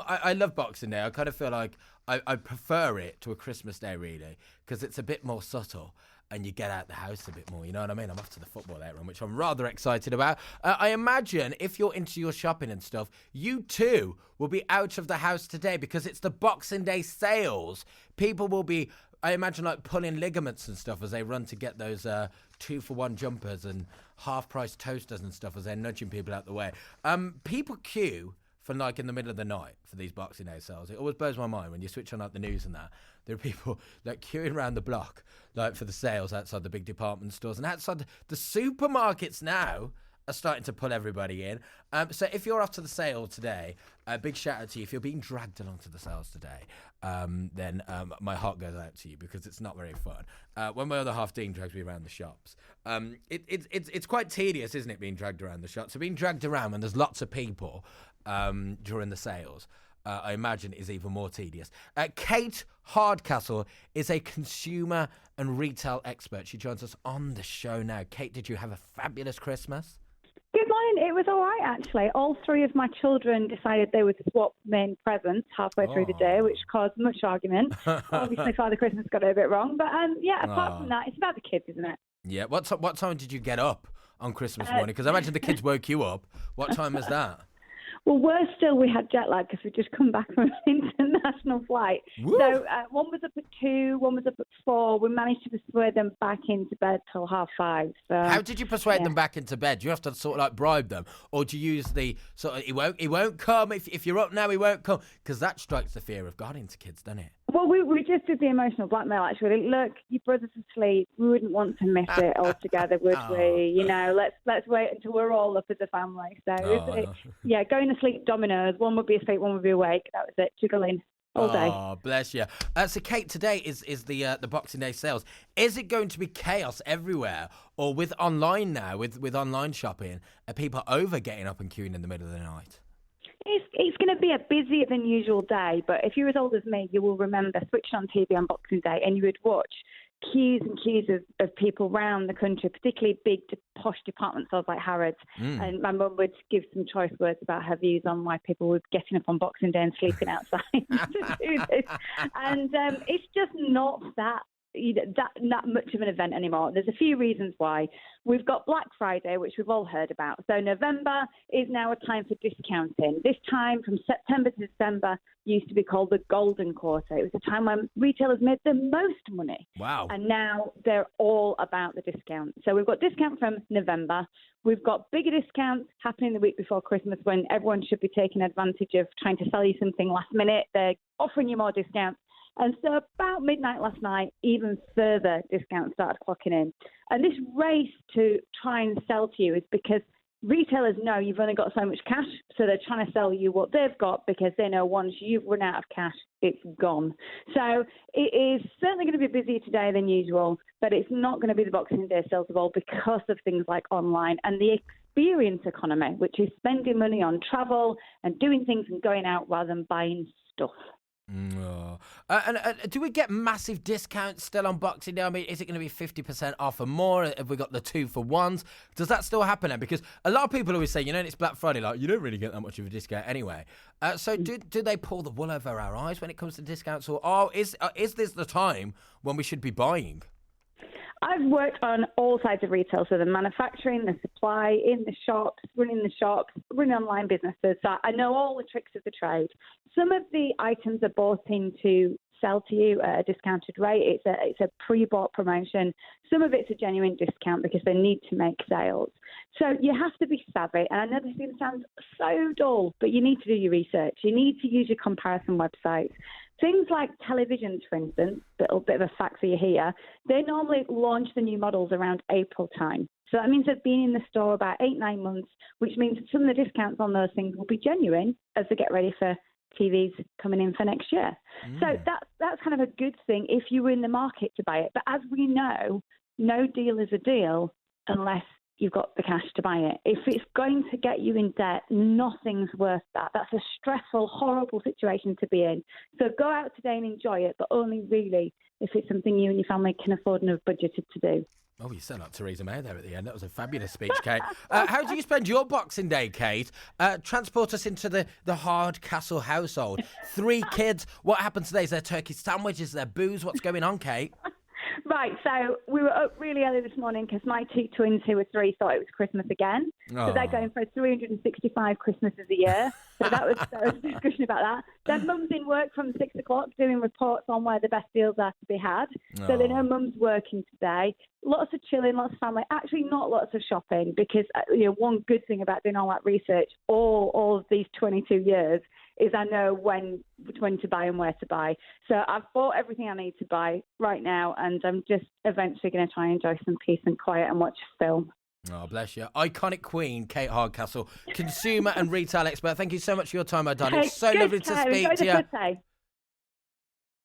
I love Boxing Day. I kind of feel like I prefer it to a Christmas Day, really, because it's a bit more subtle and you get out the house a bit more, you know what I mean? I'm off to the football later on, which I'm rather excited about. I imagine if you're into your shopping and stuff, you too will be out of the house today because it's the Boxing Day sales. People will be, I imagine, like pulling ligaments and stuff as they run to get those 2-for-1 jumpers and half-price toasters and stuff as they're nudging people out the way. People queue for like in the middle of the night for these Boxing Day sales. It always blows my mind when you switch on like the news and that. There are people like queuing around the block like for the sales outside the big department stores and outside the supermarkets now are starting to pull everybody in. So if you're off to the sale today, big shout out to you. If you're being dragged along to the sales today, then my heart goes out to you because it's not very fun. When my other half Dean drags me around the shops, it's quite tedious, isn't it, being dragged around the shops? So being dragged around when there's lots of people during the sales, I imagine is even more tedious. Kate Hardcastle is a consumer and retail expert. She joins us on the show now. Kate, did you have a fabulous Christmas? Good morning. It was all right, actually. All three of my children decided they would swap main presents halfway through the day, which caused much argument. Obviously, Father Christmas got it a bit wrong. But apart from that, it's about the kids, isn't it? Yeah. What time did you get up on Christmas morning? Because I imagine the kids woke you up. What time was that? Well, worse still, we had jet lag because we just come back from an international flight. Woo. So one was up at 2, one was up at 4. We managed to persuade them back into bed till 5:30. So how did you persuade them back into bed? Do you have to sort of like bribe them, or do you use the sort of he won't come if you're up now, he won't come? Because that strikes the fear of God into kids, doesn't it? Well, we just did the emotional blackmail, actually. Look, your brother's asleep. We wouldn't want to miss it altogether, would we? You know, let's wait until we're all up as a family. So, going to sleep dominoes. One would be asleep, one would be awake. That was it, jiggling all day. Oh, bless you. So, Kate, today is the Boxing Day sales. Is it going to be chaos everywhere? Or with online now, with online shopping, are people over getting up and queuing in the middle of the night? It's going to be a busier than usual day, but if you're as old as me, you will remember switching on TV on Boxing Day and you would watch queues and queues of people around the country, particularly big posh department stores like Harrods. And my mum would give some choice words about her views on why people were getting up on Boxing Day and sleeping outside to do this. And it's just not that much of an event anymore. There's a few reasons why. We've got Black Friday, which we've all heard about. So November is now a time for discounting. This time from September to December used to be called the Golden Quarter. It was a time when retailers made the most money. Wow. And now they're all about the discount. So we've got discount from November. We've got bigger discounts happening the week before Christmas when everyone should be taking advantage of trying to sell you something last minute. They're offering you more discounts. And so about midnight last night, even further discounts started clocking in. And this race to try and sell to you is because retailers know you've only got so much cash, so they're trying to sell you what they've got because they know once you've run out of cash, it's gone. So it is certainly going to be busier today than usual, but it's not going to be the Boxing Day sales of all because of things like online and the experience economy, which is spending money on travel and doing things and going out rather than buying stuff. And do we get massive discounts still on Boxing Day? I mean, is it going to be 50% off or more? Have we got the 2-for-1s? Does that still happen now? Because a lot of people always say, it's Black Friday, like, you don't really get that much of a discount anyway. So do they pull the wool over our eyes when it comes to discounts? Or is this the time when we should be buying? I've worked on all sides of retail, so the manufacturing, the supply, in the shops, running online businesses. So I know all the tricks of the trade. Some of the items are bought in to sell to you at a discounted rate. It's a pre-bought promotion. Some of it's a genuine discount because they need to make sales. So you have to be savvy. And I know this thing sounds so dull, but you need to do your research. You need to use your comparison websites. Things like televisions, for instance, a bit of a fact for you here, they normally launch the new models around April time. So that means they've been in the store about 8-9 months, which means some of the discounts on those things will be genuine as they get ready for TVs coming in for next year. So that's kind of a good thing if you were in the market to buy it. But as we know, no deal is a deal unless you've got the cash to buy it. If it's going to get you in debt, nothing's worth that. That's a stressful, horrible situation to be in. So go out today and enjoy it, but only really if it's something you and your family can afford and have budgeted to do. Oh, you sound like Theresa May there at the end. That was a fabulous speech, Kate. How do you spend your Boxing Day, Kate? Transport us into the Hardcastle household. 3 kids. What happened today? Is there turkey sandwiches? Is there booze? What's going on, Kate? Right, so we were up really early this morning because my 2 twins who were 3 thought it was Christmas again. So they're going for 365 Christmases a year. So that was a discussion about that. Then mum's in work from 6 o'clock doing reports on where the best deals are to be had. So they know mum's working today. Lots of chilling, lots of family. Actually, not lots of shopping because one good thing about doing all that research all of these 22 years is I know when to buy and where to buy. So I've bought everything I need to buy right now, and I'm just eventually going to try and enjoy some peace and quiet and watch a film. Oh, bless you. Iconic queen, Kate Hardcastle, consumer and retail expert. Thank you so much for your time, my darling. It's so lovely to speak to you.